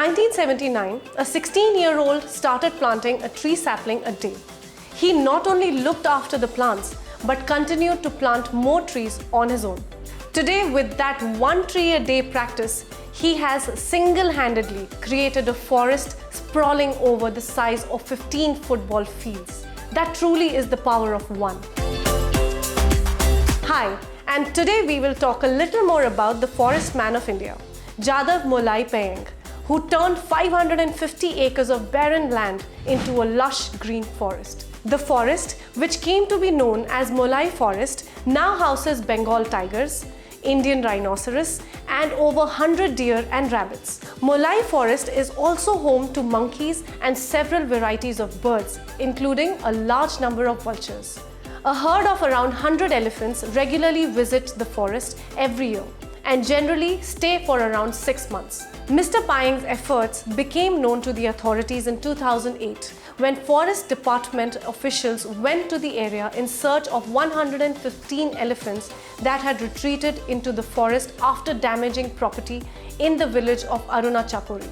1979, a 16-year-old started planting a tree sapling a day. He not only looked after the plants, but continued to plant more trees on his own. Today, with that one tree a day practice, he has single-handedly created a forest sprawling over the size of 15 football fields. That truly is the power of one. Hi, and today we will talk a little more about the forest man of India, Jadav Molai Payeng, who turned 550 acres of barren land into a lush green forest. The forest, which came to be known as Molai Forest, now houses Bengal tigers, Indian rhinoceros, and over 100 deer and rabbits. Molai Forest is also home to monkeys and several varieties of birds, including a large number of vultures. A herd of around 100 elephants regularly visit the forest every year and generally stay for around 6 months. Mr. Payeng's efforts became known to the authorities in 2008 when Forest Department officials went to the area in search of 115 elephants that had retreated into the forest after damaging property in the village of Arunachapuri,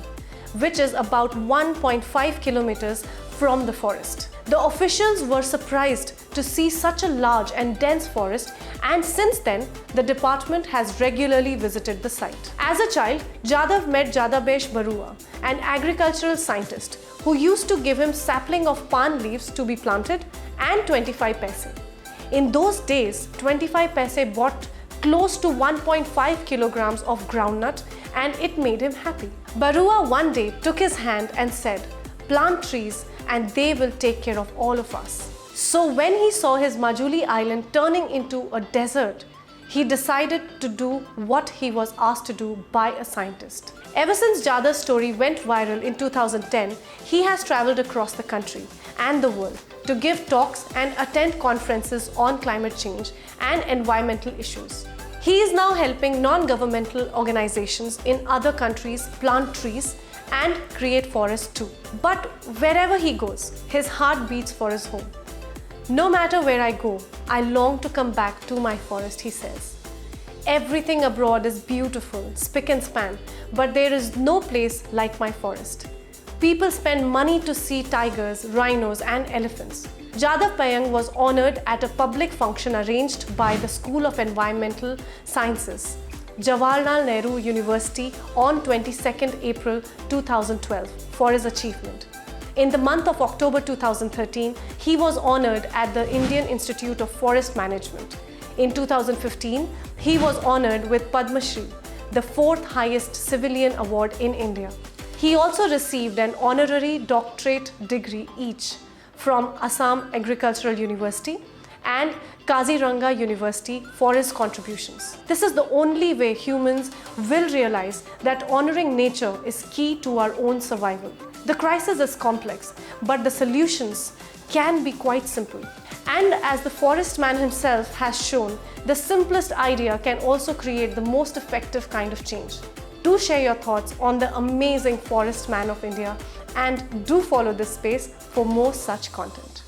which is about 1.5 kilometers from the forest. The officials were surprised to see such a large and dense forest, and since then, the department has regularly visited the site. As a child, Jadav met Jadabesh Barua, an agricultural scientist who used to give him sapling of pan leaves to be planted and 25 paise. In those days, 25 paise bought close to 1.5 kilograms of groundnut, and it made him happy. Barua one day took his hand and said, "Plant trees and they will take care of all of us." So when he saw his Majuli island turning into a desert, he decided to do what he was asked to do by a scientist. Ever since Jadav's story went viral in 2010, he has traveled across the country and the world to give talks and attend conferences on climate change and environmental issues. He is now helping non-governmental organizations in other countries plant trees and create forests too. But wherever he goes, his heart beats for his home. "No matter where I go, I long to come back to my forest," he says. "Everything abroad is beautiful, spick and span, but there is no place like my forest. People spend money to see tigers, rhinos, and elephants." Jadav Payeng was honored at a public function arranged by the School of Environmental Sciences, Jawaharlal Nehru University, on 22nd April 2012 for his achievement. In the month of October 2013, he was honored at the Indian Institute of Forest Management. In 2015, he was honored with Padma Shri, the 4th highest civilian award in India. He also received an honorary doctorate degree each from Assam Agricultural University and Kaziranga University for his contributions. This is the only way humans will realize that honoring nature is key to our own survival. The crisis is complex, but the solutions can be quite simple. And as the forest man himself has shown, the simplest idea can also create the most effective kind of change. Do share your thoughts on the amazing forest man of India, and do follow this space for more such content.